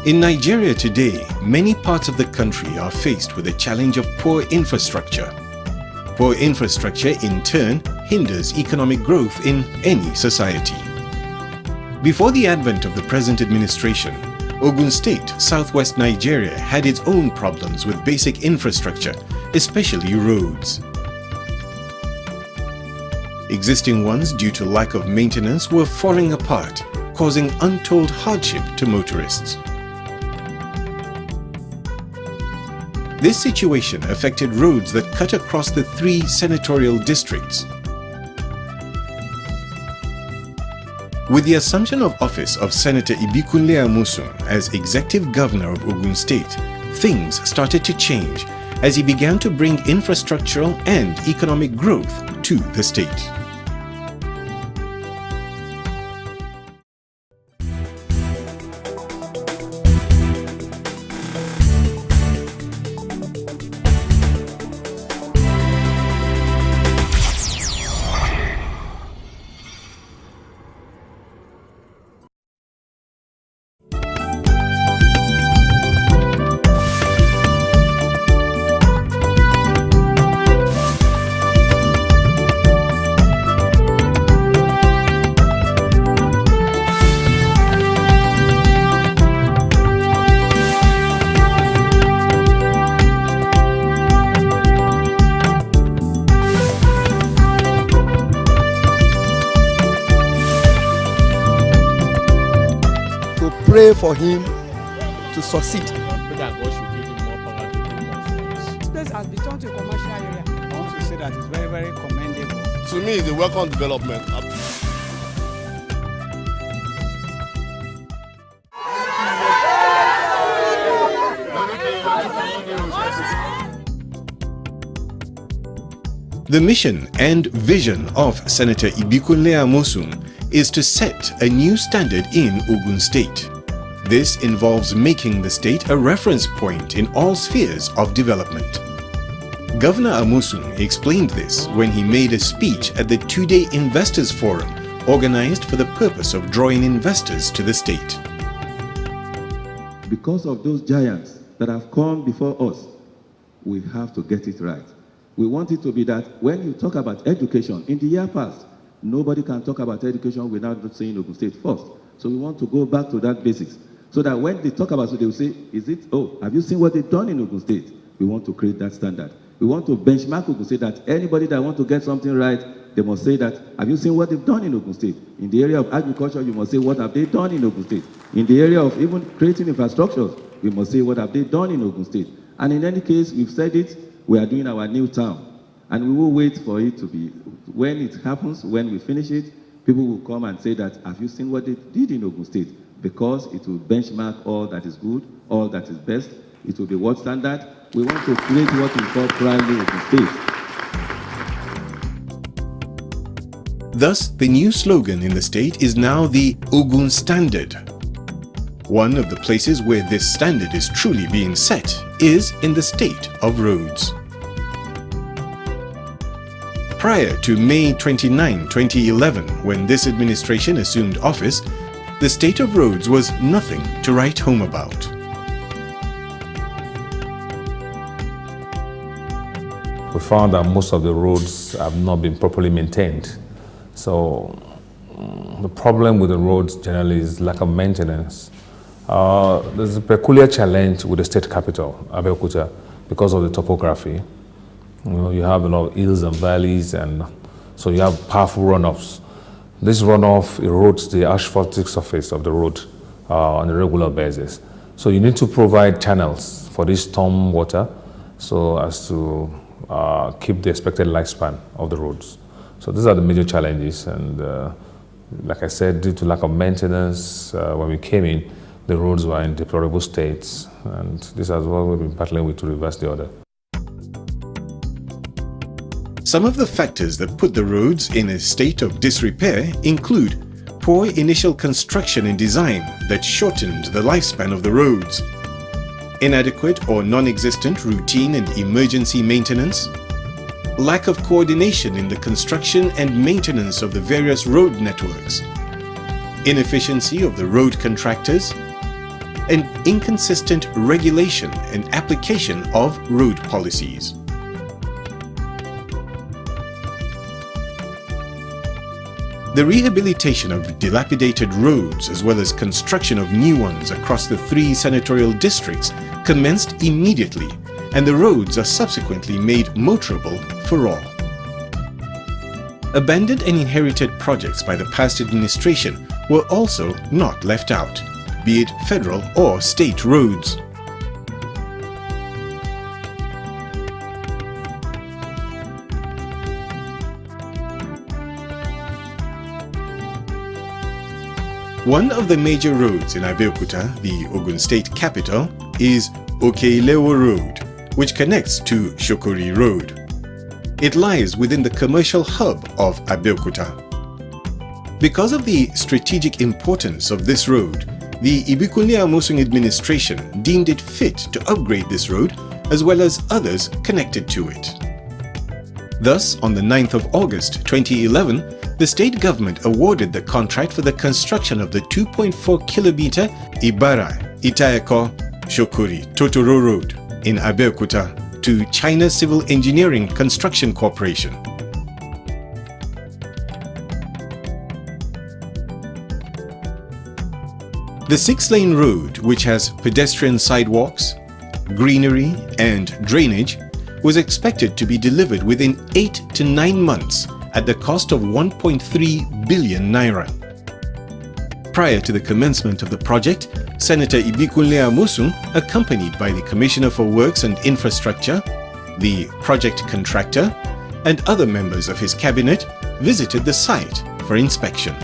In Nigeria today, many parts of the country are faced with the challenge of poor infrastructure. Poor infrastructure in turn hinders economic growth in any society. Before the advent of the present administration, Ogun State, southwest Nigeria had its own problems with basic infrastructure, especially roads. Existing ones, due to lack of maintenance, were falling apart, causing untold hardship to motorists. This situation affected roads that cut across the 3 senatorial districts. With the assumption of office of Senator Ibikunle Amosun as Executive Governor of Ogun State, things started to change as he began to bring infrastructural and economic growth to the state. Pray for him to succeed. Pray that God should give him more power to do more for us. This place has been turned to a commercial area. I want to say that it's very, very commendable. To me, it's a welcome development. The mission and vision of Senator Ibikunle Amosun is to set a new standard in Ogun State. This involves making the state a reference point in all spheres of development. Governor Amosun explained this when he made a speech at the 2-day Investors Forum organized for the purpose of drawing investors to the state. Because of those giants that have come before us, we have to get it right. We want it to be that when you talk about education, in the year past, nobody can talk about education without saying Ogun State first. So we want to go back to that basics. So that when they talk about it, they will say, have you seen what they've done in Ogun State? We want to create that standard. We want to benchmark Ogun State that anybody that wants to get something right, they must say that, have you seen what they've done in Ogun State? In the area of agriculture, you must say, what have they done in Ogun State? In the area of even creating infrastructure, we must say, what have they done in Ogun State? And in any case, we've said it, we are doing our new town. And we will wait for it to be, when it happens, when we finish it, people will come and say that, have you seen what they did in Ogun State? Because it will benchmark all that is good, all that is best. It will be world standard. We want to create what we call proudly Ogun State. Thus, the new slogan in the state is now the Ogun Standard. One of the places where this standard is truly being set is in the state of roads. Prior to May 29, 2011, when this administration assumed office, the state of roads was nothing to write home about. We found that most of the roads have not been properly maintained. So the problem with the roads generally is lack of maintenance. There's a peculiar challenge with the state capital, Abeokuta, because of the topography. You have a lot of hills and valleys, and so you have powerful runoffs. This runoff erodes the asphaltic surface of the road on a regular basis. So you need to provide channels for this storm water so as to keep the expected lifespan of the roads. So these are the major challenges, and like I said, due to lack of maintenance, when we came in, the roads were in deplorable states, and this is what we've been battling with to reverse the order. Some of the factors that put the roads in a state of disrepair include poor initial construction and design that shortened the lifespan of the roads, inadequate or non-existent routine and emergency maintenance, lack of coordination in the construction and maintenance of the various road networks, inefficiency of the road contractors, and inconsistent regulation and application of road policies. The rehabilitation of dilapidated roads as well as construction of new ones across the 3 senatorial districts commenced immediately, and the roads are subsequently made motorable for all. Abandoned and inherited projects by the past administration were also not left out, be it federal or state roads. One of the major roads in Abeokuta, the Ogun State capital, is Okeilewo Road, which connects to Sokori Road. It lies within the commercial hub of Abeokuta. Because of the strategic importance of this road, the Ibikunle-Amosun administration deemed it fit to upgrade this road as well as others connected to it. Thus, on the 9th of August 2011, the state government awarded the contract for the construction of the 2.4-kilometer Ibara-Ita Eko Sokori Totoro Road in Abeokuta to China Civil Engineering Construction Corporation. The 6-lane road, which has pedestrian sidewalks, greenery and drainage, was expected to be delivered within 8 to 9 months at the cost of 1.3 billion naira. Prior to the commencement of the project, Senator Ibikunle-Amosun, accompanied by the Commissioner for Works and Infrastructure, the project contractor, and other members of his cabinet, visited the site for inspection.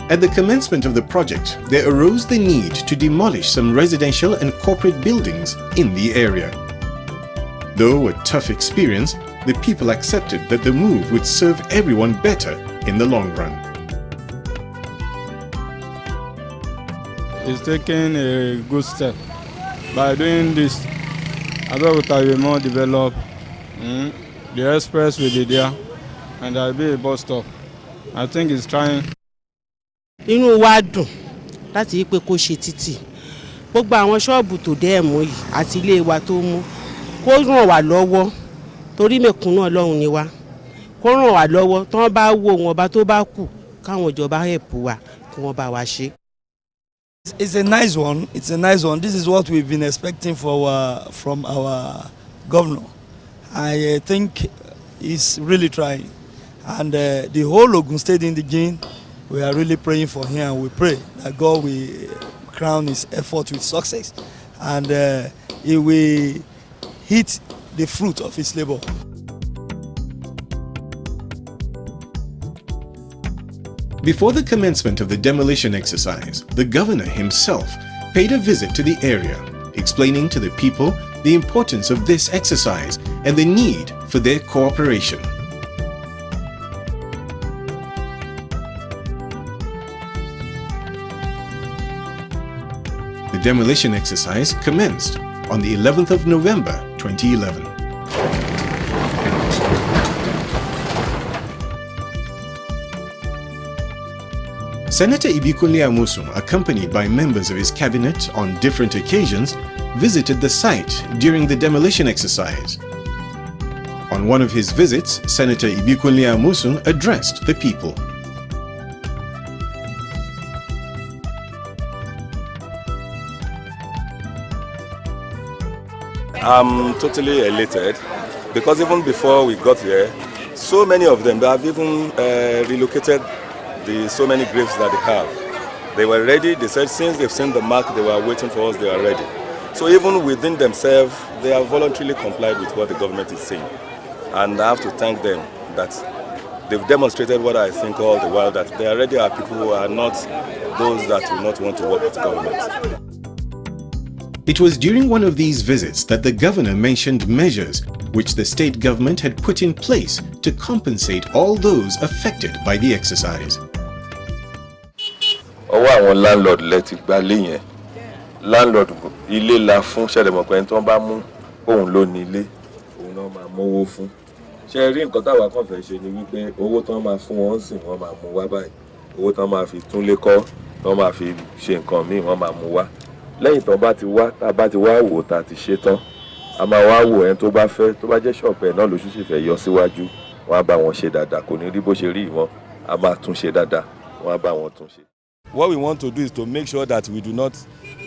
At the commencement of the project, there arose the need to demolish some residential and corporate buildings in the area. Though a tough experience, the people accepted that the move would serve everyone better in the long run. It's taking a good step. By doing this, Abeokuta will be more developed. The express will be there, and there will be a bus stop. I think it's trying. Inú wa dùn láti pé kó ṣe títì. Gbogbo àwọn ṣọ́ọ̀bù tó dé ẹ̀mú yìí àti ilé wa tó mú kó ràn wá lọ́wọ́ torí mẹ̀kúnnù Ọlọ́run ni wá. Kó ràn wá lọ́wọ́ tí wọ́n bá wò wọ́n bá tó bá kù káwọn ìjọba help wa kí wọ́n bá wa ṣe. It's a nice one. It's a nice one. This is what we've been expecting from our governor. I think he's really trying. And the whole Ogun State indigene, we are really praying for him, and we pray that God will crown his effort with success, and he will hit the fruit of his labor. Before the commencement of the demolition exercise, the governor himself paid a visit to the area, explaining to the people the importance of this exercise and the need for their cooperation. The demolition exercise commenced on the 11th of November 2011. Senator Ibikunle-Amosun, accompanied by members of his cabinet on different occasions, visited the site during the demolition exercise. On one of his visits, Senator Ibikunle-Amosun addressed the people. I'm totally elated because even before we got here, so many of them, they have even relocated so many graves that they have. They were ready. They said since they've seen the mark, they were waiting for us, they are ready. So even within themselves, they have voluntarily complied with what the government is saying. And I have to thank them that they've demonstrated what I think all the while, that they already are people who are not those that will not want to work with the government. It was during one of these visits that the governor mentioned measures which the state government had put in place to compensate all those affected by the exercise. Ọwọ́ àwọn landlord lẹ́tí gba lé yẹn. Landlord ilé la fún ṣẹlẹ̀mọ̀ pé tó ń bá mú òun ló ní ilé, òun náà máa mówó fún. ṣe rí nǹkan táwa kàn fẹ́ ṣe ni wípé owó tán máa fún wọn sìn wọ́n máa mú wá báyìí, owó tán máa fi túnlé kọ́ tán máa fi ṣe nǹkan míì wọ́n máa mú wá. Lẹ́yìn tán bá ti wá, tá a bá ti wá wò tá a ti ṣe tán, a máa wá wò ẹni tó bá fẹ́, tó bá jẹ́ ṣọ̀pù ẹ̀ náà lóṣù sì fẹ́ yọ síwájú, wọ́n á bá wọn ṣe dáadáa, kò ní rí bó ṣe rí ìwọ̀n, a máa tún ṣe dáadáa, wọ́n á bá wọn tún ṣe. What we want to do is to make sure that we do not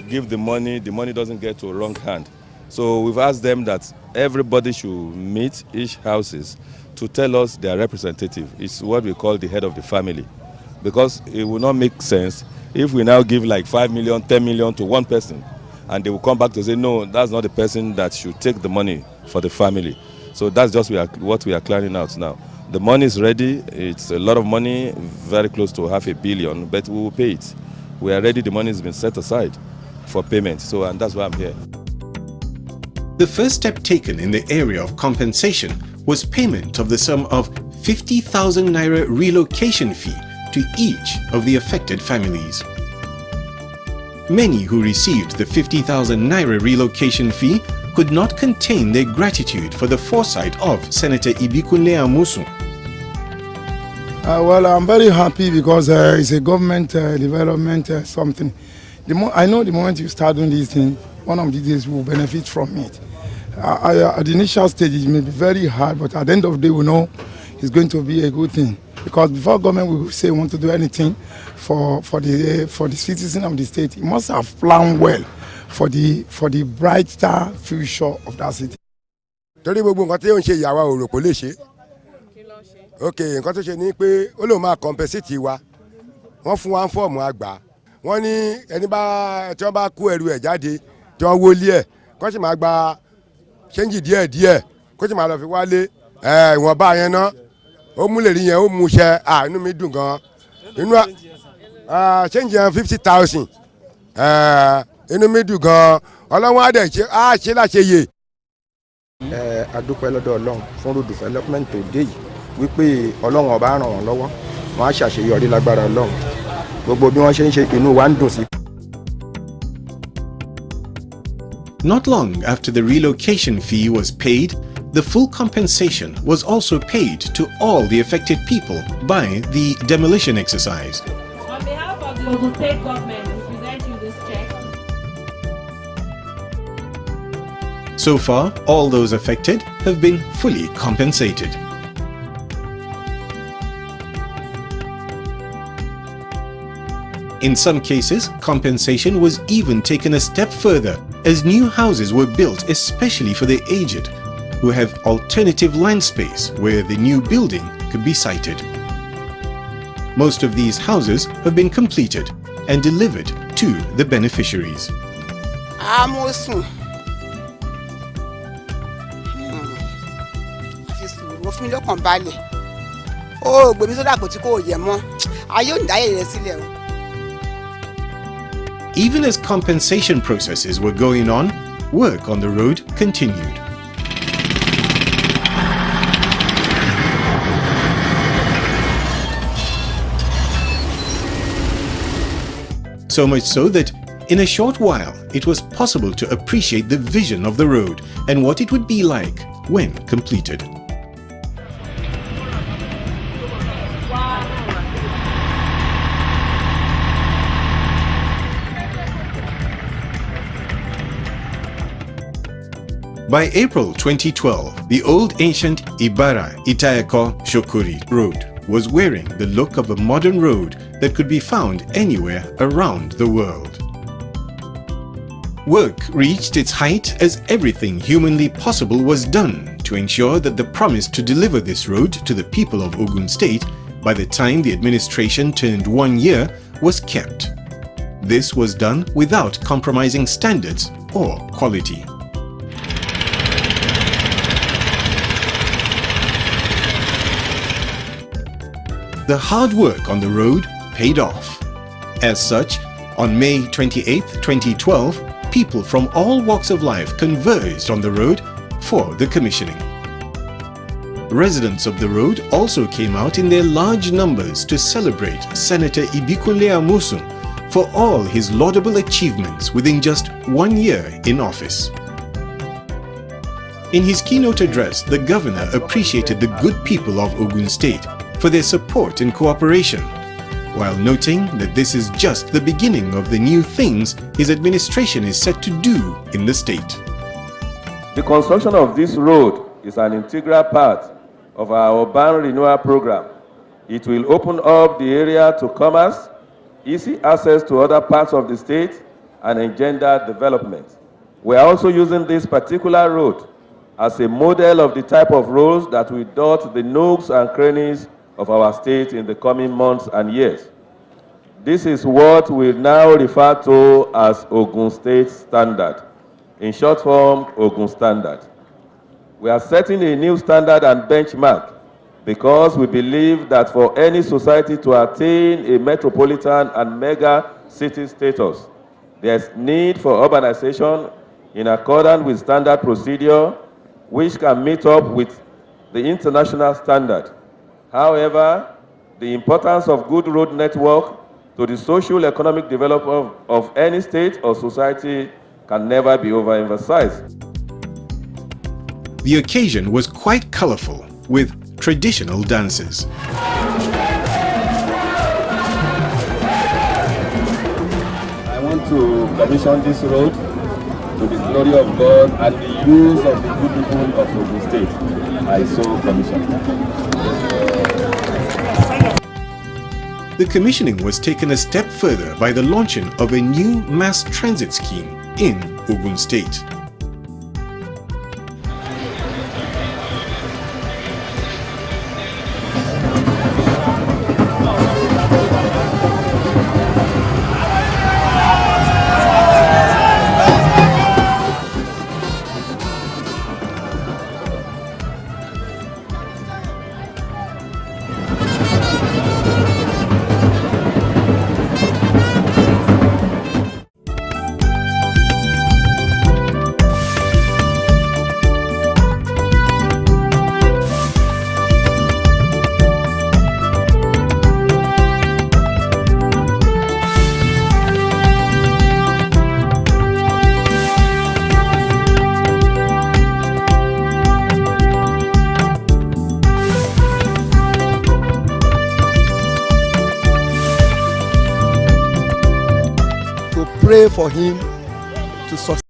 give the money doesn't get to a wrong hand. So we've asked them that everybody should meet each houses to tell us their representative. It's what we call the head of the family. Because it will not make sense if we now give like 5 million, 10 million to one person, and they will come back to say, no, that's not the person that should take the money for the family. So that's just what we are clearing out now. The money is ready. It's a lot of money, very close to $500 million, but we will pay it. We are ready. The money has been set aside for payment. So, and that's why I'm here. The first step taken in the area of compensation was payment of the sum of 50,000 naira relocation fee to each of the affected families. Many who received the 50,000 naira relocation fee could not contain their gratitude for the foresight of Senator Ibikunle Amosun. Well, I'm very happy because it's a government development something. I know the moment you start doing this thing, one of these days will benefit from it. At the initial stage, it may be very hard, but at the end of the day, we know it's going to be a good thing. Because before government will say want to do anything for the citizen of the state, it must have planned well for the brighter future of that city. Torí gbogbo nǹkan tí ó ń ṣe ìyàwó òrò kò lè ṣe. Ok, nǹkan tó ṣe ni pé ó lóun máa compensate wa. Wọ́n fún wa fọ́ọ̀mù àgbà. Wọ́n ní ẹni tí wọ́n bá kó ẹrù ẹ̀ jáde tí wọ́n wọlé ẹ̀ kó sì máa gba ṣẹ́ńjì díẹ̀díẹ̀ kó sì máa lọ fi wálé ìwọ̀nba yẹn ná. Ó mú lè rí yẹn ó mú iṣẹ́ inú mi dùn gan. Inú ṣẹ́ńjì yẹn 50,000. Inú mi dùn gan. Ọlọ́run á dẹ̀ ṣe láṣẹ yè. A dúpẹ́ lọ́dọ̀ Ọlọ́run fún road development tó dé yìí wípé Ọlọ́run ọba ràn wọ́n lọ́wọ́ wọ́n á ṣàṣeyọrí lágbára Ọlọ́run gbogbo bí wọ́n ṣe ń ṣe inú wa ń dùn sí. Not long after the relocation fee was paid, the full compensation was also paid to all the affected people by the demolition exercise. On behalf of the Ogun State government, we present you this check. So far, all those affected have been fully compensated. In some cases, compensation was even taken a step further as new houses were built especially for the aged, who have alternative land space where the new building could be sited. Most of these houses have been completed and delivered to the beneficiaries. Amosun. Mo fún mi lọ́kàn balẹ̀. Ó gbé mi sódà kò tí kò yẹ mọ́. Ayé ò ní dáyé rẹ̀ sílẹ̀ o. Even as compensation processes were going on, work on the road continued. So much so that in a short while it was possible to appreciate the vision of the road and what it would be like when completed. By April 2012, the old ancient Ibara-Ita Eko sokori road was wearing the look of a modern road that could be found anywhere around the world. Work reached its height as everything humanly possible was done to ensure that the promise to deliver this road to the people of Ogun State by the time the administration turned 1 year was kept. This was done without compromising standards or quality. The hard work on the road paid off. As such, on May 28, 2012, people from all walks of life converged on the road for the commissioning. Residents of the road also came out in their large numbers to celebrate Senator Ibikunle Amosun for all his laudable achievements within just 1 year in office. In his keynote address, the governor appreciated the good people of Ogun State for their support and cooperation, while noting that this is just the beginning of the new things his administration is set to do in the state. The construction of this road is an integral part of our urban renewal program. It will open up the area to commerce, easy access to other parts of the state, and engender development. We are also using this particular road as a model of the type of roads that will dot the nooks and crannies of our state in the coming months and years. This is what we now refer to as Ogun State Standard, in short form, Ogun Standard. We are setting a new standard and benchmark because we believe that for any society to attain a metropolitan and mega city status, there's need for urbanization in accordance with standard procedure, which can meet up with the international standard. However, the importance of good road network to the social economic development of any state or society can never be overemphasized. The occasion was quite colorful with traditional dances. I want to commission this road to the glory of God and the use of the good people of Ogun State. I so commission. The commissioning was taken a step further by the launching of a new mass transit scheme in Ogun State. Pray for him to succeed.